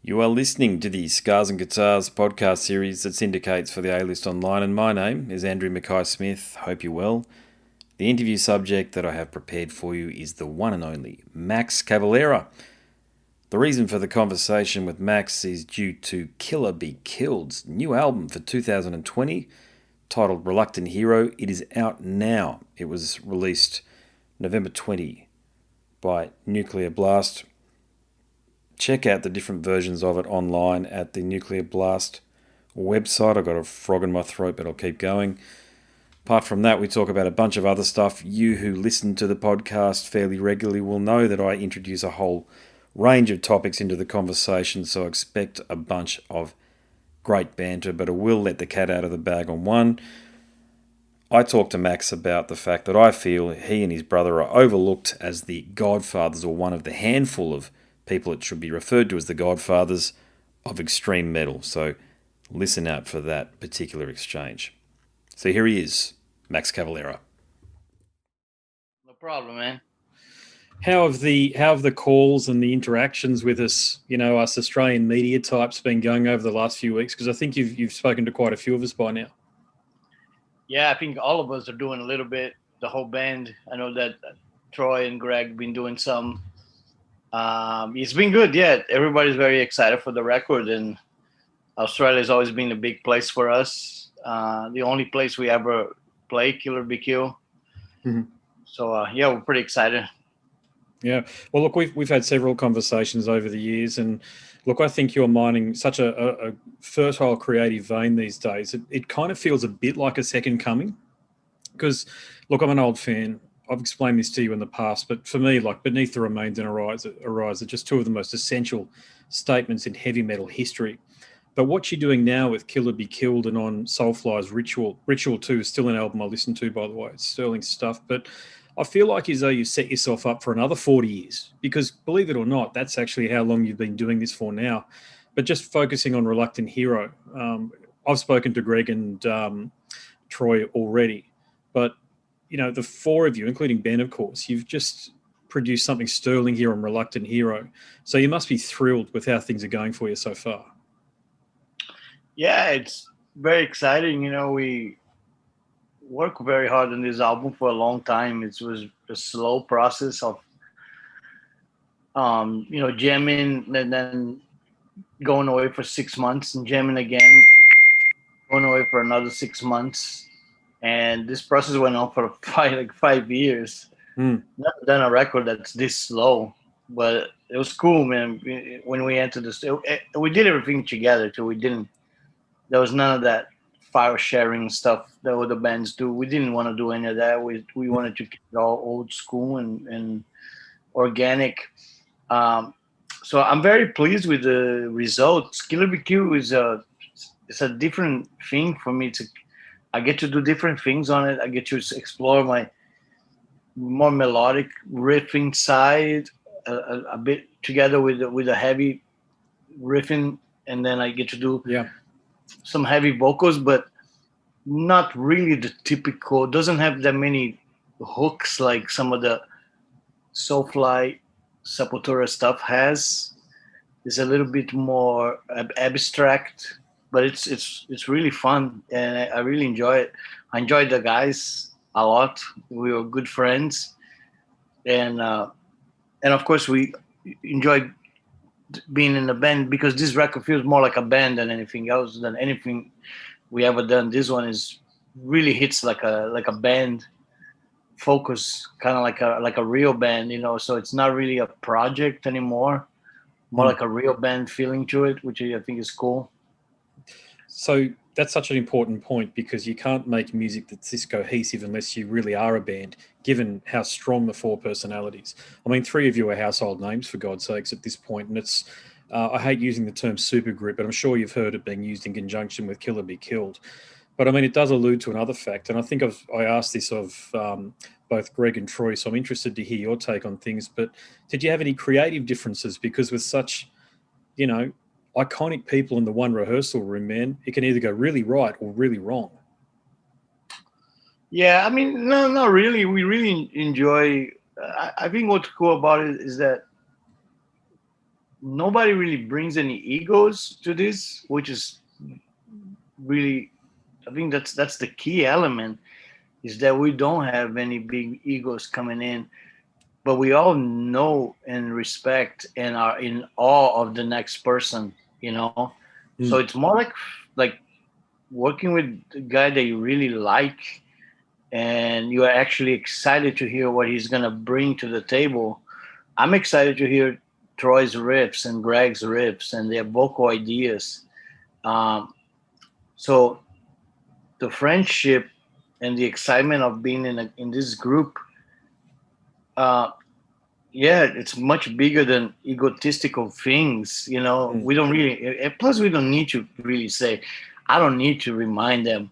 You are listening to the Scars and Guitars podcast series that syndicates for the A-List Online, and my name is Andrew Mackay-Smith. Hope you're well. The interview subject that I have prepared for you is the one and only Max Cavalera. The reason for the conversation with Max is due to Killer Be Killed's new album for 2020, titled Reluctant Hero. It is out now. It was released November 20 by Nuclear Blast. Check out the different versions of it online at the Nuclear Blast website. I've got a frog in my throat, but I'll keep going. Apart from that, we talk about a bunch of other stuff. You who listen to the podcast fairly regularly will know that I introduce a whole range of topics into the conversation, so expect a bunch of great banter, but I will let the cat out of the bag on one. I talked to Max about the fact that I feel he and his brother are overlooked as the godfathers, or one of the handful of people that should be referred to as the godfathers of extreme metal. So listen out for that particular exchange. So here he is, Max Cavalera. No problem, man. How have the calls and the interactions with us, us Australian media types, been going over the last few weeks? Because I think you've spoken to quite a few of us by now. Yeah, I think all of us are doing a little bit. The whole band. I know that Troy and Greg been doing some. It's been good. Yeah, everybody's very excited for the record, and Australia's always been a big place for us. The only place we ever play, Killer Be Killed. Mm-hmm. So yeah, we're pretty excited. Yeah. Well, look, we've had several conversations over the years, and look, I think you're mining such a fertile creative vein these days. It kind of feels a bit like a second coming, because look, I'm an old fan. I've explained this to you in the past, but for me, like Beneath the Remains and Arise are just two of the most essential statements in heavy metal history. But what you're doing now with Killer Be Killed and on Soulfly's Ritual 2 is still an album I listen to, by the way. It's sterling stuff. But I feel like as though you set yourself up for another 40 years, because believe it or not, that's actually how long you've been doing this for now. But just focusing on Reluctant Hero, I've spoken to Greg and Troy already, but the four of you, including Ben, of course, you've just produced something sterling here on Reluctant Hero. So you must be thrilled with how things are going for you so far. Yeah, it's very exciting. We worked very hard on this album for a long time. It was a slow process of, jamming and then going away for 6 months and jamming again, going away for another 6 months. And this process went on for 5 years. Never done a record that's this slow, but it was cool, man. When we entered this, we did everything together too. There was none of that file sharing stuff that other bands do. We didn't want to do any of that. We wanted to keep it all old school and organic. So I'm very pleased with the results. Killer BQ it's a different thing for me. I get to do different things on it. I get to explore my more melodic riffing side a bit together with a heavy riffing, and then I get to do some heavy vocals, but not really the typical. Doesn't have that many hooks like some of the Soulfly Sepultura stuff has. It's a little bit more abstract, but it's really fun, and I really enjoy it. I enjoyed the guys a lot. We were good friends, and of course we enjoyed being in the band, because this record feels more like a band than anything else, than anything we ever done. This one is really hits like a band focus, kind of like a real band, So it's not really a project anymore, more like a real band feeling to it, which I think is cool. So that's such an important point, because you can't make music that's this cohesive unless you really are a band, given how strong the four personalities. I mean, three of you are household names, for God's sakes, at this point, and it's I hate using the term supergroup, but I'm sure you've heard it being used in conjunction with Killer Be Killed. But I mean, it does allude to another fact, and I think I asked this of both Greg and Troy, so I'm interested to hear your take on things. But did you have any creative differences? Because with such, iconic people in the one rehearsal room, man, it can either go really right or really wrong. Yeah, I mean, no, not really. We really enjoy. I think what's cool about it is that nobody really brings any egos to this, which is really, I think that's the key element, is that we don't have any big egos coming in, but we all know and respect and are in awe of the next person, you know. So Mm. it's more like working with a guy that you really like, and you are actually excited to hear what he's gonna bring to the table. I'm excited to hear Troy's riffs and Greg's riffs and their vocal ideas. Um, so the friendship and the excitement of being in this group, uh, yeah, it's much bigger than egotistical things. You know, Mm. we don't really. Plus, we don't need to really say. I don't need to remind them.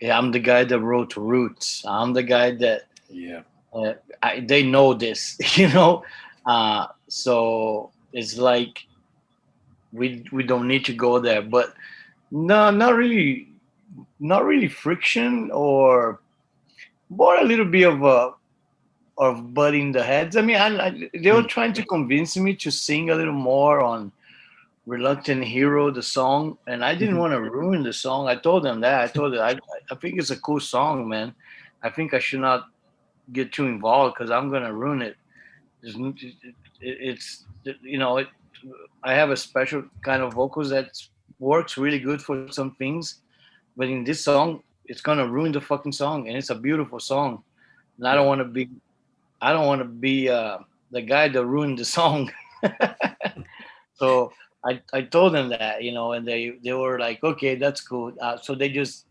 Yeah, I'm the guy that wrote Roots. I'm the guy that Yeah. they know this. You know, so it's like we don't need to go there. But no, not really friction or more a little bit of butting the heads. I mean, they were Mm. trying to convince me to sing a little more on "Reluctant Hero," the song, and I didn't Mhm. want to ruin the song. I told them that. I told them I think it's a cool song, man. I think I should not get too involved because I'm gonna ruin it. It's you know it, I have a special kind of vocals that works really good for some things, but in this song, it's gonna ruin the fucking song, and it's a beautiful song. And Yeah. I don't want to be the guy that ruined the song. So I told them that, you know, and they were like, okay, that's cool. So they just,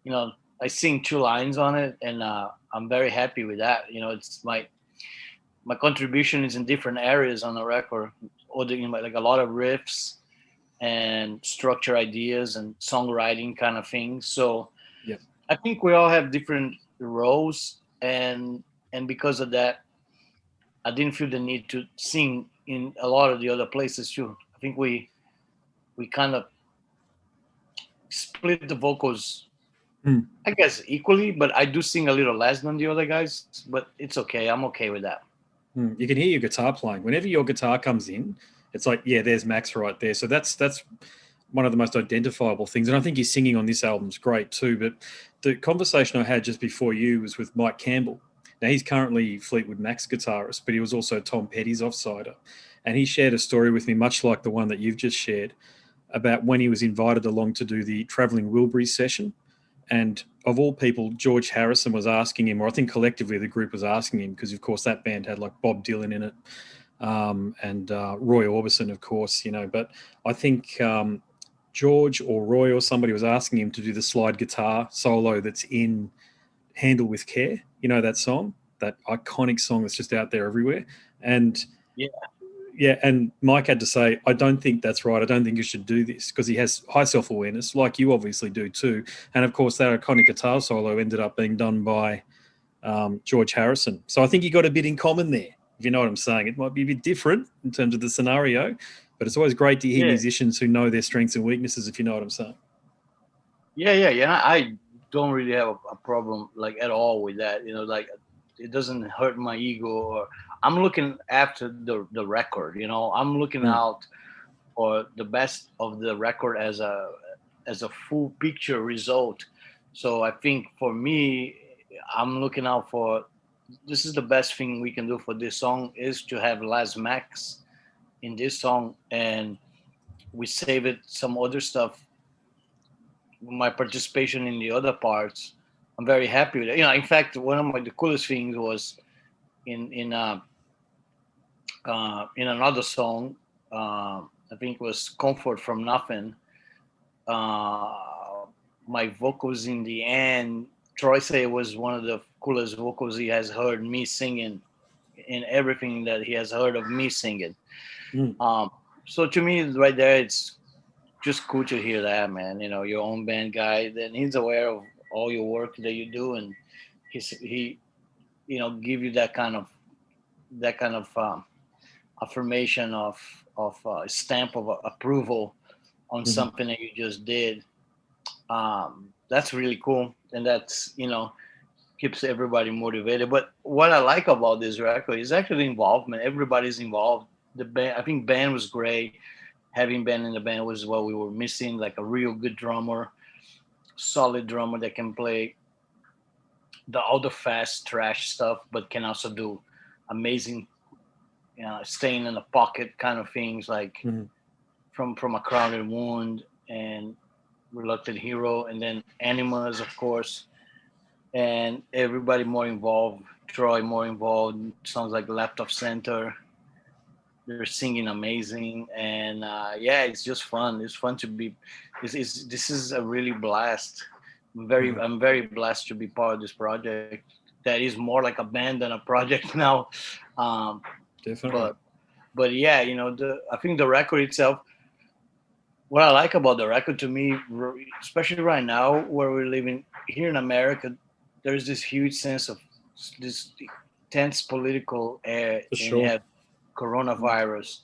you know, I sing 2 lines on it, and I'm very happy with that. You know, it's my contribution is in different areas on the record, or you know, like a lot of riffs and structure ideas and songwriting kind of things. So Yep. I think we all have different roles, and because of that, I didn't feel the need to sing in a lot of the other places too. I think we kind of split the vocals, Mm. I guess, equally, but I do sing a little less than the other guys, but it's okay. I'm okay with that. Mm. You can hear your guitar playing. Whenever your guitar comes in, it's like, yeah, there's Max right there. So that's one of the most identifiable things. And I think his singing on this album's great too. But the conversation I had just before you was with Mike Campbell. Now he's currently Fleetwood Mac's guitarist, but he was also Tom Petty's offsider. And he shared a story with me, much like the one that you've just shared, about when he was invited along to do the Travelling Wilburys session. And of all people, George Harrison was asking him, or I think collectively the group was asking him, because of course that band had like Bob Dylan in it, and Roy Orbison, of course, you know. But I think George or Roy or somebody was asking him to do the slide guitar solo that's in Handle with Care. You know that song, that iconic song that's just out there everywhere. And Yeah, yeah, and Mike had to say, I don't think that's right. I don't think you should do this, because he has high self awareness, like you obviously do too. And of course, that iconic guitar solo ended up being done by George Harrison. So I think you got a bit in common there, if you know what I'm saying. It might be a bit different in terms of the scenario, but it's always great to hear yeah, musicians who know their strengths and weaknesses, if you know what I'm saying. yeah. I don't really have a problem like at all with that. You know, like it doesn't hurt my ego, or I'm looking after the record. You know, I'm looking Mm. out for the best of the record as a full picture result. So I think for me, I'm looking out for this is the best thing we can do for this song is to have Les Max in this song, and we save it some other stuff. My participation in the other parts, I'm very happy with it. You know, in fact, one of the coolest things was in in another song. I think it was "Comfort from Nothing." Uh, my vocals in the end, Troy said it was one of the coolest vocals he has heard me singing in everything that he has heard of me singing. Mm. Um, so to me, right there, it's just cool to hear that, man. You know, your own band guy, then he's aware of all your work that you do, and he you know give you that kind of affirmation of stamp of approval on Mhm. something that you just did. That's really cool, and that's you know keeps everybody motivated. But what I like about this record is actually involvement. Everybody's involved. the band. I think band was great. Having band in the band was what we were missing, like a real good drummer, solid drummer that can play all the fast trash stuff, but can also do amazing, staying in the pocket kind of things, like Mhm. from a crowded wound and reluctant hero, and then animas, of course, and everybody more involved. Troy more involved. Songs like Left of Center. They're singing amazing, and yeah, it's just fun. It's fun to be. This is a really blast. Mhm. I'm very blessed to be part of this project. That is more like a band than a project now. Um, Definitely. but yeah, I think the record itself. What I like about the record, to me, especially right now where we're living here in America, there's this huge sense of this tense political air, For and you sure. have coronavirus.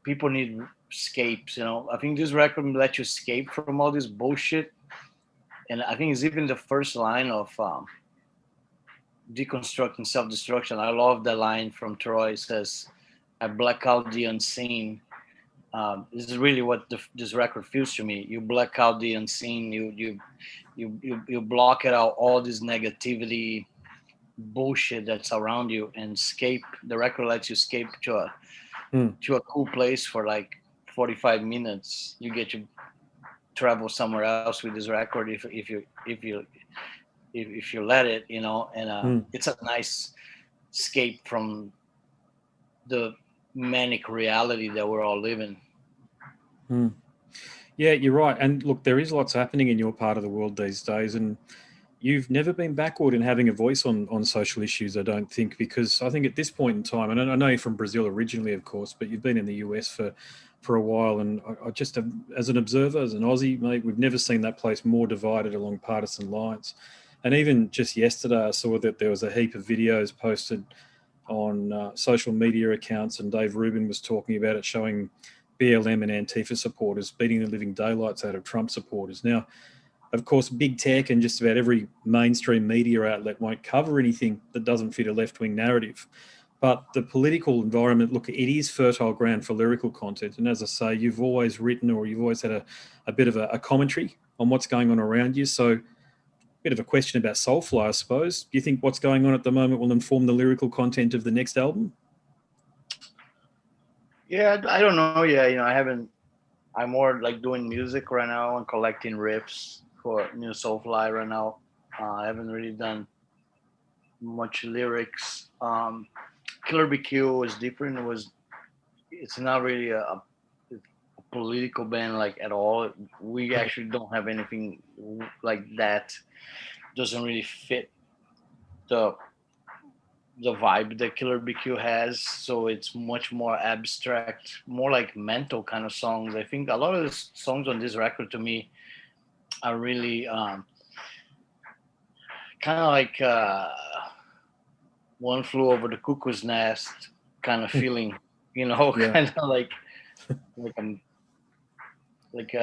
People need escapes. I think this record lets you escape from all this bullshit, and I think it's even the first line of deconstruct and self-destruction. I love the line from Troy. It says, "I black out the unseen." This is really what this record feels to me. You black out the unseen. You block it out, all this negativity bullshit that's around you, and escape. The record lets you escape Mm. to a cool place for like 45 minutes. You get to travel somewhere else with this record if you let it, and Mm. it's a nice escape from the manic reality that we're all living. Mm. Yeah, you're right. And look, there is lots happening in your part of the world these days, and you've never been backward in having a voice on social issues, I don't think, because I think at this point in time, and I know you're from Brazil originally, of course, but you've been in the US for a while, and I just have, as an observer, as an Aussie, mate, we've never seen that place more divided along partisan lines. And even just yesterday, I saw that there was a heap of videos posted on social media accounts, and Dave Rubin was talking about it, showing BLM and Antifa supporters beating the living daylights out of Trump supporters. Now, of course, big tech and just about every mainstream media outlet won't cover anything that doesn't fit a left-wing narrative. But the political environment, look, it is fertile ground for lyrical content. And as I say, you've always written, or you've always had a bit of a commentary on what's going on around you. So a bit of a question about Soulfly, I suppose. Do you think what's going on at the moment will inform the lyrical content of the next album? Yeah, I don't know. Yeah, I haven't. I'm more like doing music right now and collecting riffs for new Soulfly right now. I haven't really done much lyrics. Killer BQ was different. It's not really a political band like at all. We actually don't have anything like that. Doesn't really fit the the vibe that Killer BQ has. So it's much more abstract, more like mental kind of songs. I think a lot of the songs on this record to me are really kind of like One Flew Over the Cuckoo's Nest kind of feeling, Yeah. kind of like a like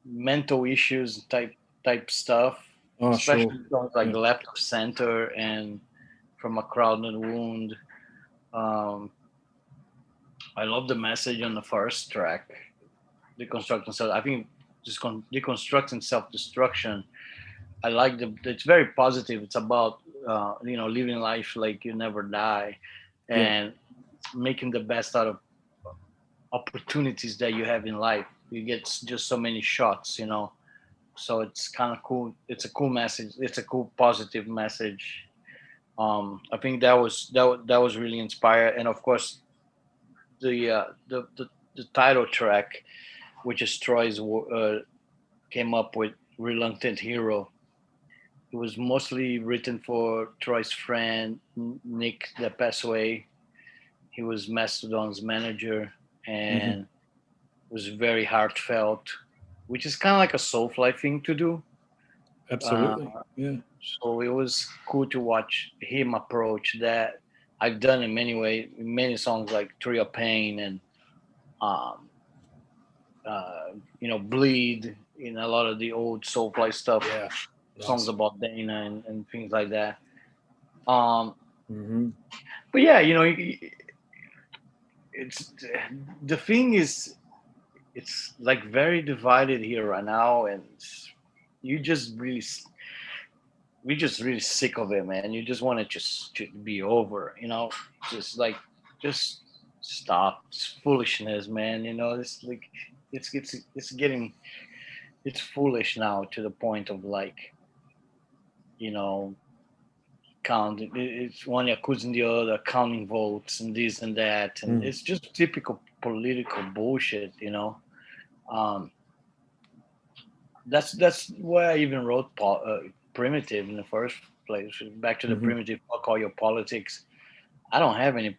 mental issues type stuff, Oh, sure. especially songs like Yeah. Left of Center and From a Crowded Wound. Um, I love the message on the first track, deconstructing self. I think just deconstructing self-destruction. I like it's very positive. It's about living life like you never die, Yeah. and making the best out of opportunities that you have in life. You get just so many shots. So it's kind of cool. It's a cool message. It's a cool positive message. I think that was really inspired, and of course the title track, which is Troy's, came up with Reluctant Hero. It was mostly written for Troy's friend Nick that passed away. He was Mastodon's manager, Mm-hmm. and was very heartfelt, which is kind of like a Soulfly thing to do. Uh, Absolutely. Yeah. so it was cool to watch him approach that. I've done in many ways, many songs like Tree of Pain and um, Bleed, in a lot of the old Soulfly stuff, Yeah. songs Nice. about Dana and things like that. Um, Mm-hmm. but yeah, it's the thing is, it's like very divided here right now, and you just really we just really sick of it, man. You just want it just to be over, just like just stop. It's foolishness, man. It's like it's getting it's foolish now to the point of like you know counting. It's one accusing the other, counting votes and this and that, and it's just typical political bullshit. Um, that's why I even wrote primitive in the first place. Back to the primitive, fuck all your politics. I don't have any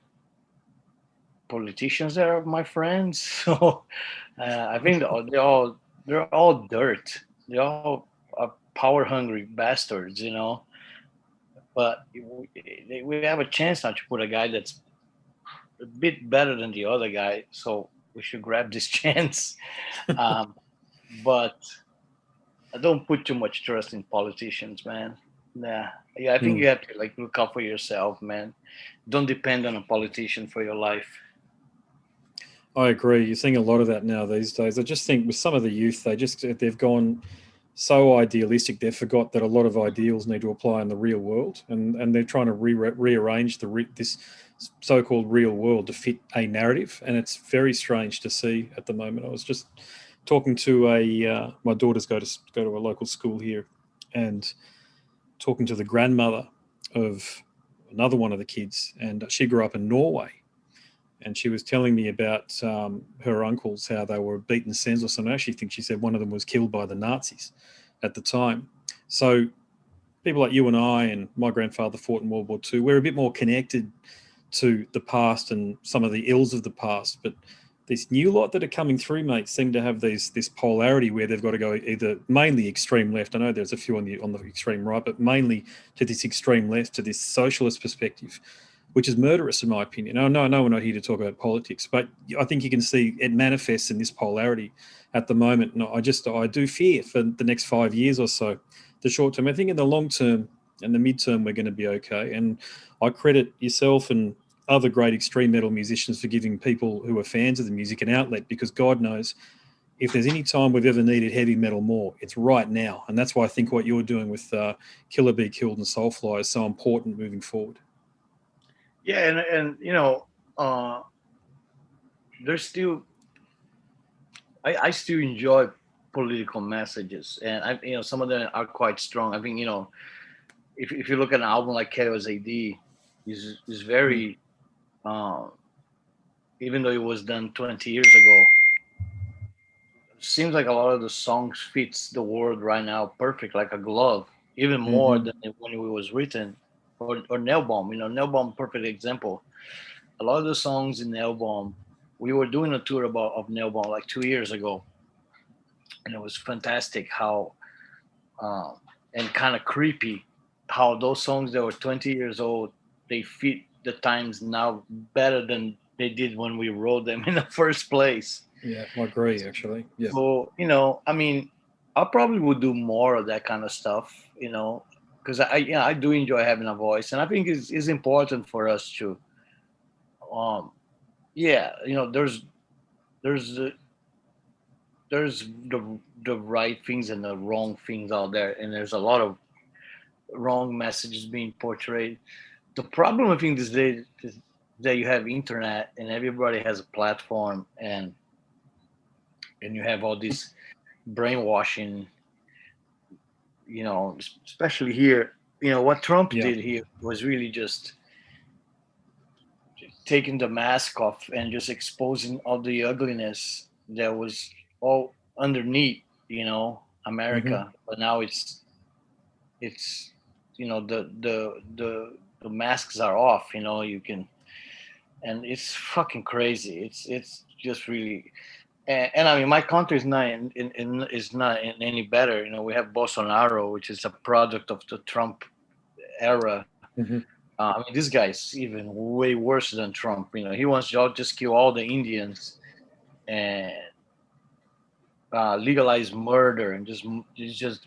politicians that are my friends, so I think they're all dirt. They're all power hungry bastards. But we have a chance now to put a guy that's a bit better than the other guy, so we should grab this chance. But I don't put too much trust in politicians, man. Nah. Yeah, I think you have to like look out for yourself, man. Don't depend on a politician for your life. I agree. You're seeing a lot of that now these days. I just think with some of the youth, they've gone so idealistic. They forgot that a lot of ideals need to apply in the real world, and they're trying to rearrange this so-called real world to fit a narrative, and it's very strange to see at the moment. I was just talking to my daughters go to a local school here, and talking to the grandmother of another one of the kids, and she grew up in Norway. And she was telling me about her uncles, how they were beaten senseless. And I actually think she said one of them was killed by the Nazis at the time. So people like you and I and my grandfather fought in World War II, we're a bit more connected to the past and some of the ills of the past. But this new lot that are coming through, mate, seem to have this polarity where they've got to go either mainly extreme left. I know there's a few on the extreme right, but mainly to this extreme left, to this socialist perspective, which is murderous in my opinion. No, we're not here to talk about politics, but I think you can see it manifests in this polarity at the moment. And I do fear for the next 5 years or so, the short term. I think in the long term and the midterm, we're going to be okay. And I credit yourself and other great extreme metal musicians for giving people who are fans of the music an outlet, because God knows if there's any time we've ever needed heavy metal more, it's right now. And that's why I think what you're doing with Killer Be Killed and Soulfly is so important moving forward. Yeah, and there's still I still enjoy political messages, and some of them are quite strong. I think if you look at an album like Chaos AD, is very even though it was done 20 years ago, it seems like a lot of the songs fits the world right now perfect like a glove, even more than when it was written. Or Nailbomb, Nailbomb, perfect example. A lot of the songs in Nailbomb, we were doing a tour of Nailbomb like 2 years ago, and it was fantastic how and kind of creepy how those songs that were 20 years old, they fit the times now better than they did when we wrote them in the first place. Yeah, I agree actually. Yeah. So I mean, I probably would do more of that kind of stuff, because I do enjoy having a voice, and I think it's important for us to there's the there's the right things and the wrong things out there, and there's a lot of wrong messages being portrayed. The problem I think these days is that you have internet and everybody has a platform, and you have all this brainwashing, especially here. What Trump did here was really just taking the mask off and just exposing all the ugliness that was all underneath, America. But now it's the masks are off. You can, and it's fucking crazy. It's just really, and I mean, my country is not is not in any better. We have Bolsonaro, which is a product of the Trump era. I mean, this guy's even way worse than Trump. He wants to just kill all the Indians and legalize murder and just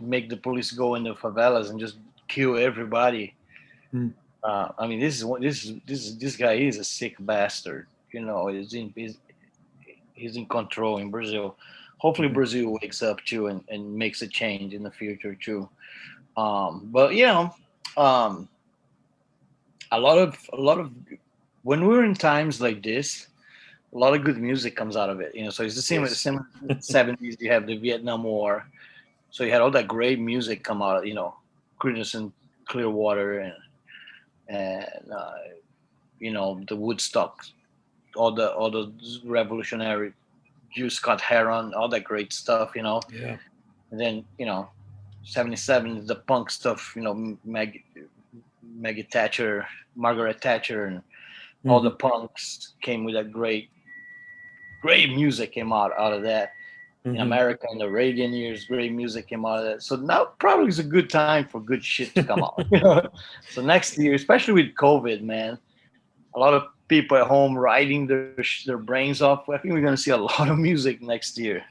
make the police go in the favelas and just kill everybody. I mean, this guy is a sick bastard. he's in control in Brazil. Hopefully, Brazil wakes up too and makes a change in the future too. But um, a lot of when we're in times like this, a lot of good music comes out of it. So it's the same with the Yes. same 70s. You have the Vietnam War, so you had all that great music come out. Creedence and Clearwater and the Woodstock, all the revolutionary Jew Scott Heron, all that great stuff. Yeah. And then 77 the punk stuff. Maggie Thatcher, Margaret Thatcher, and all the punks came with that great music came out of that. In America in the Reagan years, great music came out of that. So now probably is a good time for good shit to come out. So next year, especially with COVID, man, a lot of people at home writing their brains off. I think we're going to see a lot of music next year.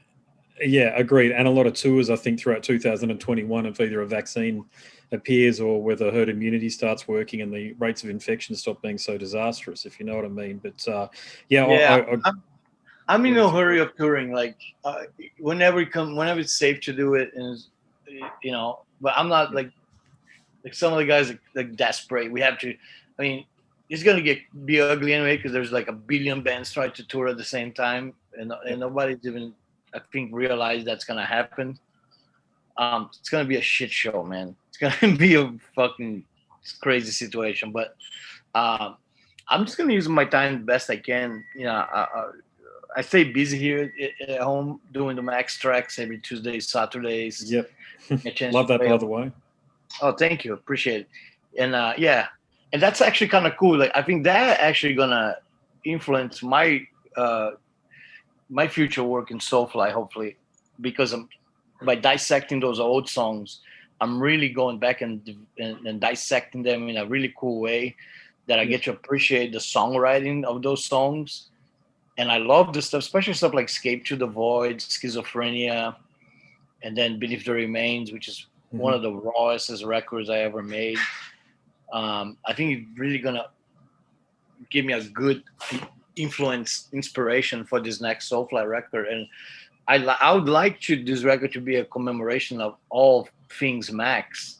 Yeah, agreed. And a lot of tours, I think, throughout 2021, if either a vaccine appears or whether herd immunity starts working and the rates of infection stop being so disastrous, if you know what I mean. But I'm in no hurry of touring. Like whenever it's safe to do it, and But I'm not like some of the guys like desperate. We have to. I mean, it's gonna be ugly anyway because there's like a billion bands trying to tour at the same time, and nobody's even I think realize that's gonna happen. It's gonna be a shit show, man. It's gonna be a fucking crazy situation. But I'm just gonna use my time the best I can. I stay busy here at home doing the Max tracks every Tuesdays, Saturdays. Yep. Love that, by the way. Oh, thank you. Appreciate it. And and that's actually kind of cool. Like I think that actually gonna influence my future work in Soulfly, hopefully, because by dissecting those old songs, I'm really going back and dissecting them in a really cool way that I get to appreciate the songwriting of those songs. And I love the stuff, especially stuff like Escape to the Void, Schizophrenia, and then Beneath the Remains, which is one of the rawest records I ever made. I think it's really going to give me a good inspiration for this next Soulfly record. And I would like this record to be a commemoration of all things Max.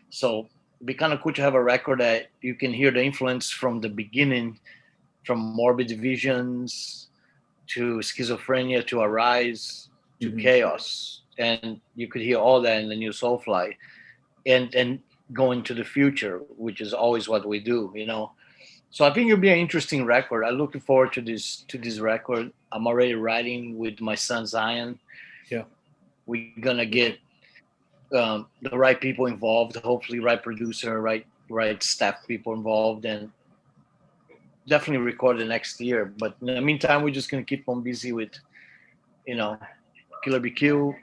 So it'd be kind of cool to have a record that you can hear the influence from the beginning, from Morbid Visions to Schizophrenia to Arise to Chaos, and you could hear all that in the new Soulfly, and go into the future, which is always what we do, So I think it'll be an interesting record. I'm looking forward to this record. I'm already writing with my son Zion. Yeah, we're gonna get the right people involved. Hopefully, right producer, right staff people involved, and definitely record the next year. But in the meantime, we're just gonna keep on busy with, Killer BQ,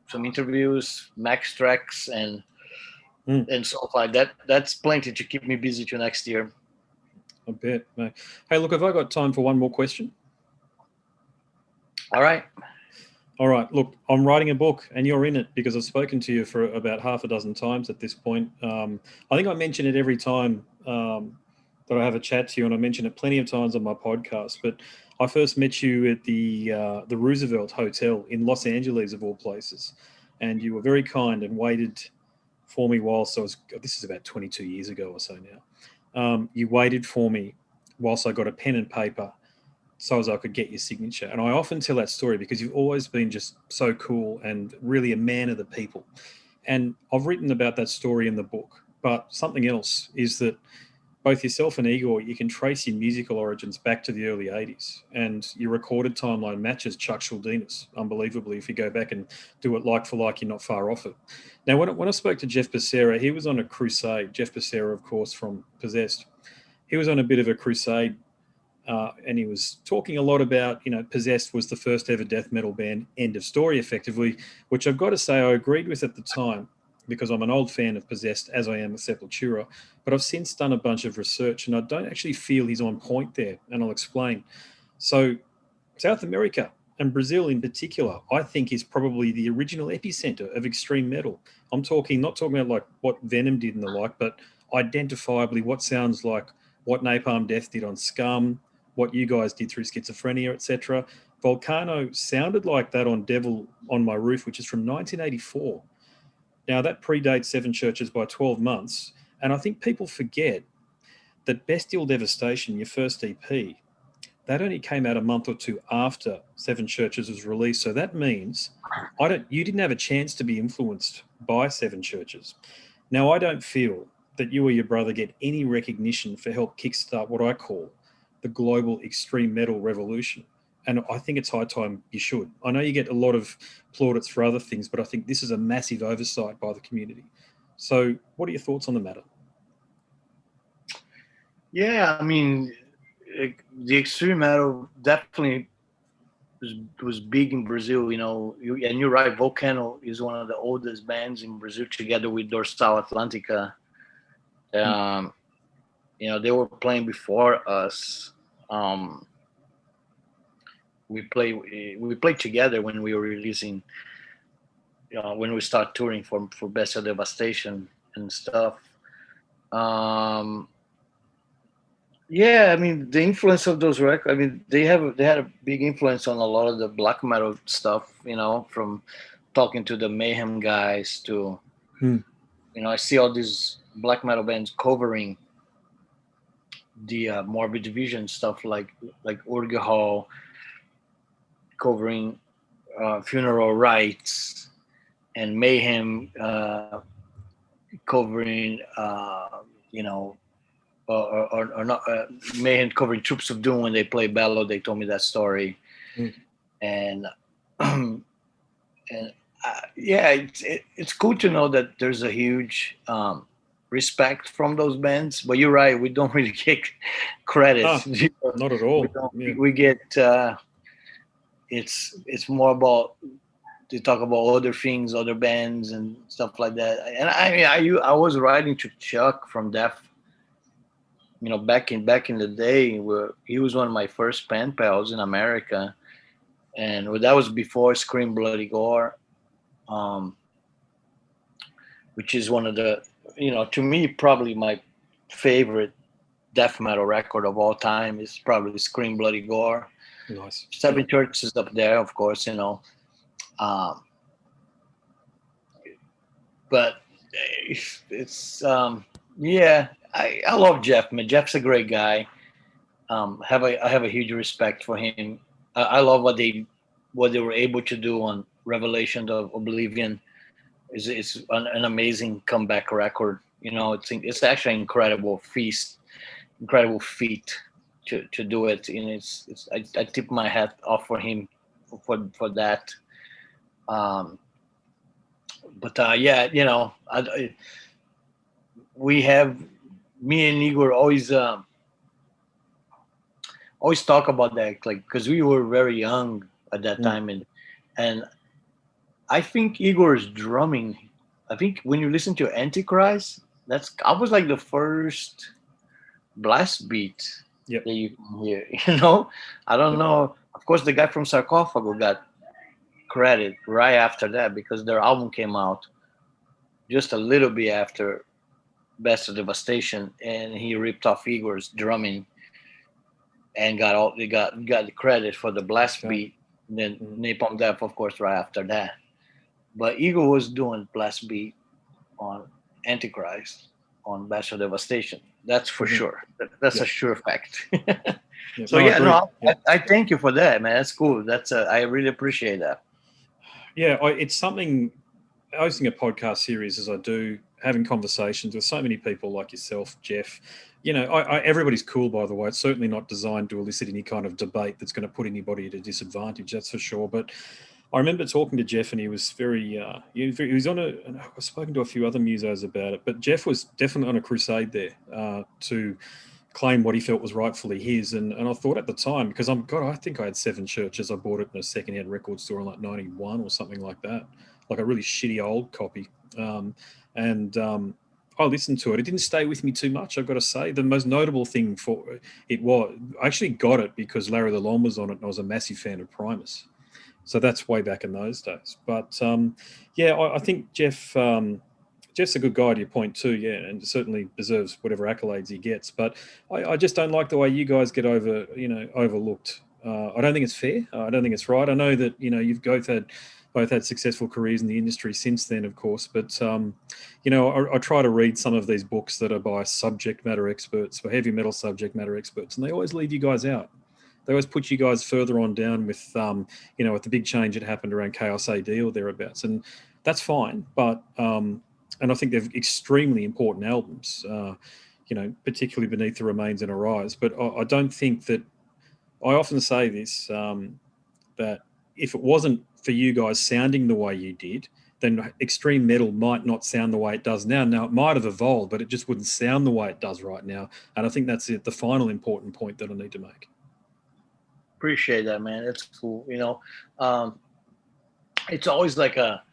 some interviews, Max tracks, and so far that's plenty to keep me busy till next year. I bet, mate. Hey, look, have I got time for one more question? All right. Look, I'm writing a book and you're in it because I've spoken to you for about half a dozen times at this point. I think I mention it every time that I have a chat to you, and I mention it plenty of times on my podcast. But I first met you at the Roosevelt Hotel in Los Angeles, of all places, and you were very kind and waited for me whilst this is about 22 years ago or so now. You waited for me whilst I got a pen and paper so as I could get your signature. And I often tell that story because you've always been just so cool and really a man of the people. And I've written about that story in the book. But something else is that both yourself and Igor, you can trace your musical origins back to the early 80s. And your recorded timeline matches Chuck Schuldina's, unbelievably. If you go back and do it like for like, you're not far off it. Now, when I spoke to Jeff Becerra, he was on a crusade. Jeff Becerra, of course, from Possessed. He was on a bit of a crusade, and he was talking a lot about, Possessed was the first ever death metal band, end of story, effectively, which I've got to say I agreed with at the time, because I'm an old fan of Possessed, as I am of Sepultura. But I've since done a bunch of research, and I don't actually feel he's on point there, and I'll explain. So South America and Brazil in particular, I think, is probably the original epicenter of extreme metal. I'm not talking about like what Venom did and the like, but identifiably what sounds like what Napalm Death did on Scum, what you guys did through Schizophrenia, etc. Volcano sounded like that on Devil on My Roof, which is from 1984. Now, that predates Seven Churches by 12 months, and I think people forget that Bestial Devastation, your first EP, that only came out a month or two after Seven Churches was released. So that means you didn't have a chance to be influenced by Seven Churches. Now, I don't feel that you or your brother get any recognition for help kickstart what I call the global extreme metal revolution. And I think it's high time you should. I know you get a lot of plaudits for other things, but I think this is a massive oversight by the community. So what are your thoughts on the matter? Yeah, I mean, the extreme metal definitely was big in Brazil, you know. And you're right, Volcano is one of the oldest bands in Brazil, together with Dorsal Atlantica. You know, they were playing before us. We played together when we were releasing, you know, when we start touring for Bestial Devastation and stuff. Yeah, I mean, the influence of those records. I mean, they had a big influence on a lot of the black metal stuff. You know, from talking to the Mayhem guys to, you know, I see all these black metal bands covering the Morbid Division stuff, like Urge Hall, covering Funeral Rites, and Mayhem covering, you know. Or not, Mayhem covering Troops of Doom when they play Bellow. They told me that story, and yeah, it's cool to know that there's a huge respect from those bands. But you're right, we don't really get credit. Not at all. We get it's more about to talk about other things, other bands and stuff like that. And I mean, I was writing to Chuck from Death. You know, back in the day, where he was one of my first pen pals in America, and that was before Scream Bloody Gore, which is one of the, you know, to me probably my favorite death metal record of all time is probably Scream Bloody Gore. Nice. Seven Churches up there, of course, you know, but it's yeah. I love Jeff, man. Jeff's a great guy. I have a huge respect for him. I love what they were able to do on Revelation of Oblivion. It's an amazing comeback record. You know, it's actually an incredible feat to do it. And I tip my hat off for him for that. But yeah, you know, me and Igor always talk about that, like, because we were very young at that time, and I think Igor's drumming. I think when you listen to Antichrist, I was like the first blast beat that you can hear. You know, I don't know. Of course, the guy from Sarcophago got credit right after that because their album came out just a little bit after Bestial Devastation, and he ripped off Igor's drumming and got the credit for the blast beat. And then Napalm Death, of course, right after that. But Igor was doing blast beat on Antichrist on Bestial Devastation. That's for sure. That's a sure fact. So I thank you for that, man. That's cool. I really appreciate that. Yeah, it's something. Hosting a podcast series as I do, having conversations with so many people like yourself, Jeff. You know, everybody's cool, by the way. It's certainly not designed to elicit any kind of debate that's going to put anybody at a disadvantage, that's for sure. But I remember talking to Jeff, and he was he was on I've spoken to a few other musos about it, but Jeff was definitely on a crusade there to claim what he felt was rightfully his. And I thought at the time, because I think I had Seven Churches. I bought it in a secondhand record store in like 91 or something like that, like a really shitty old copy. I listened to it. It didn't stay with me too much, I've got to say. The most notable thing for it was, I actually got it because Larry Lalonde was on it, and I was a massive fan of Primus. So that's way back in those days. But I think Jeff Jeff's a good guy to your point too, yeah, and certainly deserves whatever accolades he gets. But I just don't like the way you guys get overlooked. I don't think it's fair. I don't think it's right. I know that you've both had successful careers in the industry since then, of course. But I try to read some of these books that are by subject matter experts, for heavy metal subject matter experts, and they always leave you guys out. They always put you guys further on down with, with the big change that happened around Chaos AD or thereabouts, and that's fine. But and I think they're extremely important albums, particularly Beneath the Remains and Arise. But I don't think that. I often say this, that if it wasn't for you guys sounding the way you did, then extreme metal might not sound the way it does now. Now, it might have evolved, but it just wouldn't sound the way it does right now. And I think that's the final important point that I need to make. Appreciate that, man. It's cool. It's always like a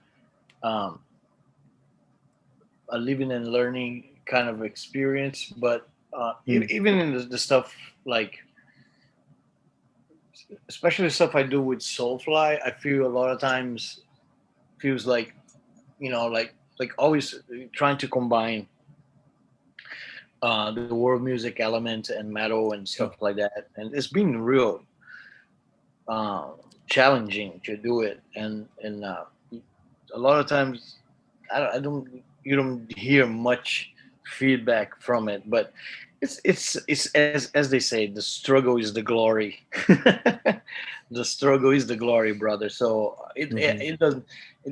living and learning kind of experience. But even in the stuff like, especially the stuff I do with Soulfly, I feel a lot of times feels like, like always trying to combine the world music element and metal and stuff like that. And it's been real challenging to do it. And a lot of times you don't hear much feedback from it, but it's as they say, the struggle is the glory. The struggle is the glory, brother. So it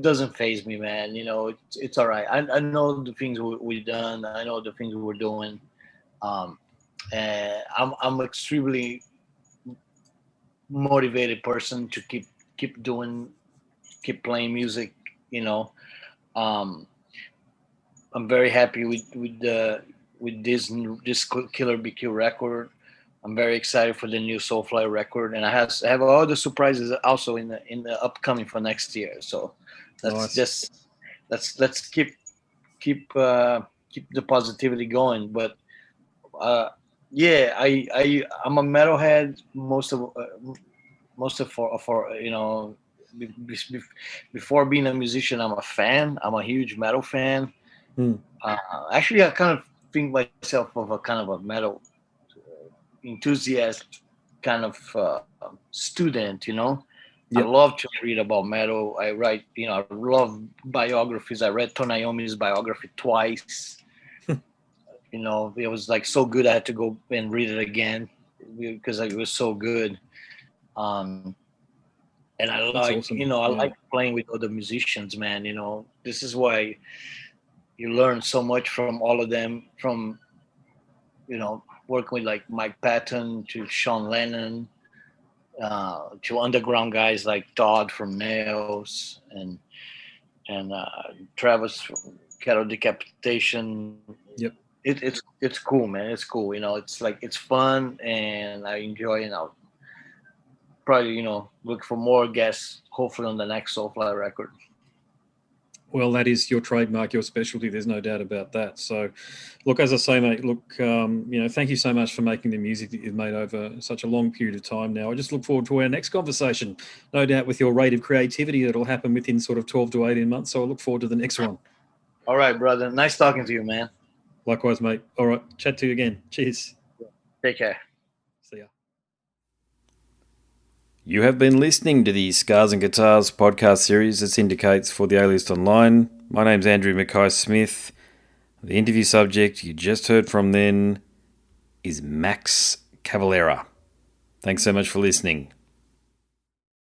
doesn't faze me, man. It's all right. I know the things we've done. I know the things we're doing. And I'm extremely motivated person to keep playing music. I'm very happy with this Killer BQ record. I'm very excited for the new Soulfly record, and I have all the surprises also in the upcoming for next year. So let's keep the positivity going. But I'm a metalhead before being a musician. I'm a fan. I'm a huge metal fan. Actually, I kind of think myself of a kind of a metal enthusiast, kind of student. Yep. I love to read about metal. I write, I love biographies. I read Tonayomi's biography twice. It was like so good I had to go and read it again because it was so good. And I like, awesome. I like playing with other musicians, man. This is why you learn so much from all of them, from, working with like Mike Patton to Sean Lennon, to underground guys like Todd from Nails and Travis from Cattle Decapitation. Yep. It's cool, man. It's cool. It's like, it's fun and I enjoy it. I'll probably, look for more guests, hopefully on the next Soulfly record. Well, that is your trademark, your specialty. There's no doubt about that. So, look, as I say, mate, thank you so much for making the music that you've made over such a long period of time now. I just look forward to our next conversation, no doubt with your rate of creativity that'll happen within sort of 12 to 18 months. So I look forward to the next one. All right, brother. Nice talking to you, man. Likewise, mate. All right. Chat to you again. Cheers. Take care. See ya. You have been listening to the Scars and Guitars podcast series that syndicates for the A-List Online. My name's Andrew Mackay-Smith. The interview subject you just heard from then is Max Cavalera. Thanks so much for listening.